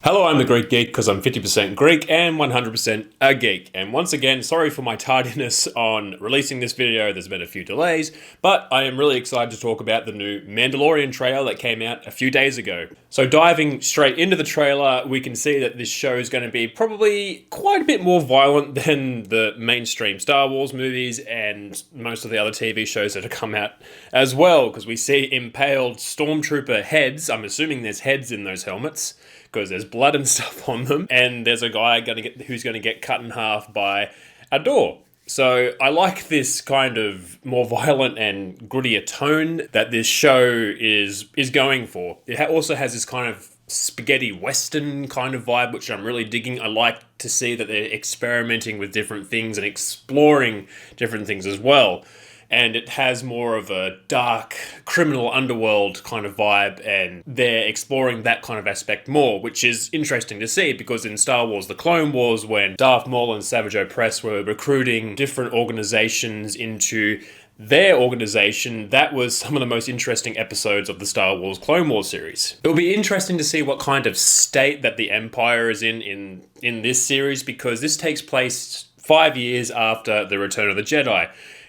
Hello, I'm the Greek Geek because I'm 50% Greek and 100% a geek. And once again, sorry for my tardiness on releasing this video. There's been a few delays, but I am really excited to talk about the new Mandolorian trailer that came out a few days ago. So diving straight into the trailer, we can see that this show is going to be probably quite a bit more violent than the mainstream Star Wars movies and most of the other TV shows that have come out as well, because we see impaled stormtrooper heads. I'm assuming there's heads in those helmets, because there's blood and stuff on them, and there's a guy who's going to get cut in half by a door. So I like this kind of more violent and grittier tone that this show is going for. It also has this kind of spaghetti western kind of vibe, which I'm really digging. I like to see that they're experimenting with different things and exploring different things as well. And it has more of a dark criminal underworld kind of vibe, and they're exploring that kind of aspect more, which is interesting to see, because in Star Wars The Clone Wars, when Darth Maul and Savage Opress were recruiting different organizations into their organization, that was some of the most interesting episodes of the Star Wars Clone Wars series. It'll be interesting to see what kind of state that the Empire is in this series, because this takes place 5 years after The Return of the Jedi.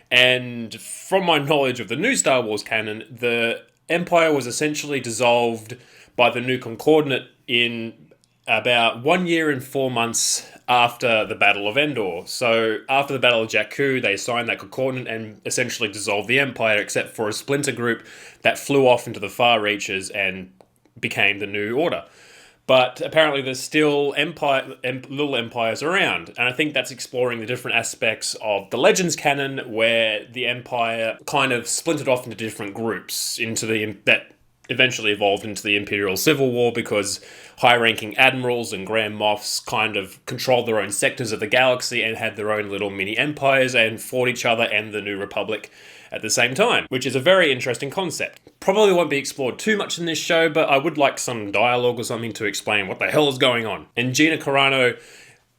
And from my knowledge of the new Star Wars canon, the Empire was essentially dissolved by the new Concordate in about 1 year and 4 months after the Battle of Endor. So after the Battle of Jakku, they signed that Concordate and essentially dissolved the Empire, except for a splinter group that flew off into the far reaches and became the New Order. But apparently there's still little empires around. And I think that's exploring the different aspects of the Legends canon, where the Empire kind of splintered off into different groups that eventually evolved into the Imperial Civil War, because high-ranking admirals and Grand Moffs kind of controlled their own sectors of the galaxy and had their own little mini empires and fought each other and the New Republic at the same time, which is a very interesting concept. Probably won't be explored too much in this show, but I would like some dialogue or something to explain what the hell is going on. And Gina Carano,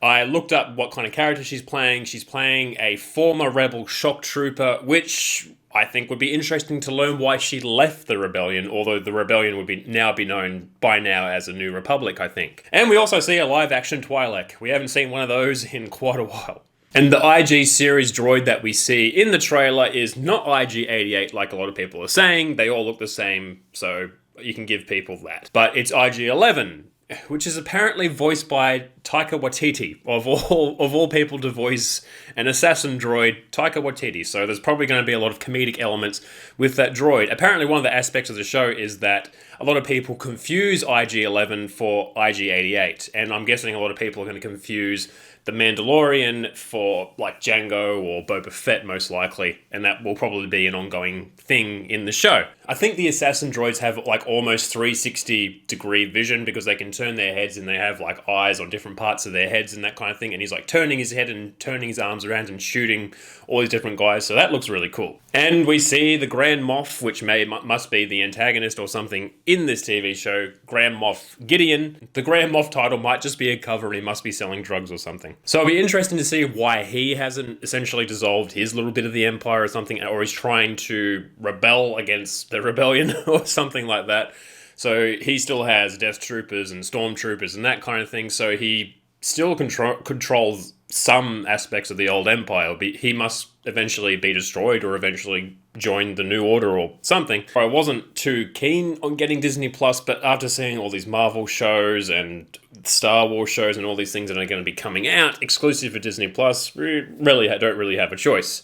I looked up what kind of character she's playing. She's playing a former rebel shock trooper, which I think would be interesting to learn why she left the rebellion, although the rebellion would be known by now as a New Republic, I think. And we also see a live-action Twi'lek. We haven't seen one of those in quite a while. And the IG series droid that we see in the trailer is not IG-88 like a lot of people are saying. They all look the same, so you can give people that. But it's IG-11, which is apparently voiced by Taika Waititi, of all people to voice an assassin droid, Taika Waititi. So there's probably going to be a lot of comedic elements with that droid. Apparently one of the aspects of the show is that a lot of people confuse IG-11 for IG-88, and I'm guessing a lot of people are going to confuse the Mandalorian for like Django or Boba Fett, most likely, and that will probably be an ongoing thing in the show. I think the assassin droids have like almost 360-degree vision, because they can turn their heads and they have like eyes on different parts of their heads and that kind of thing, and he's like turning his head and turning his arms around and shooting all these different guys, so that looks really cool. And we see the Grand Moff, which must be the antagonist or something in this TV show, Grand Moff Gideon. The Grand Moff title might just be a cover and he must be selling drugs or something. So it'll be interesting to see why he hasn't essentially dissolved his little bit of the Empire or something, or he's trying to rebel against the rebellion or something like that. So he still has Death Troopers and Stormtroopers and that kind of thing, so he still controls some aspects of the old Empire. He must eventually be destroyed or eventually join the New Order or something. I wasn't too keen on getting Disney Plus, but after seeing all these Marvel shows and Star Wars shows and all these things that are going to be coming out exclusive for Disney Plus, don't really have a choice.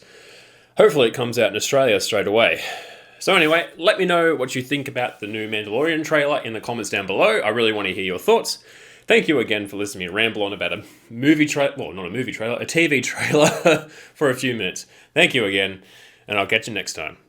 Hopefully it comes out in Australia straight away. So anyway, let me know what you think about the new Mandalorian trailer in the comments down below. I really want to hear your thoughts. Thank you again for listening to me ramble on about a TV trailer for a few minutes. Thank you again, and I'll catch you next time.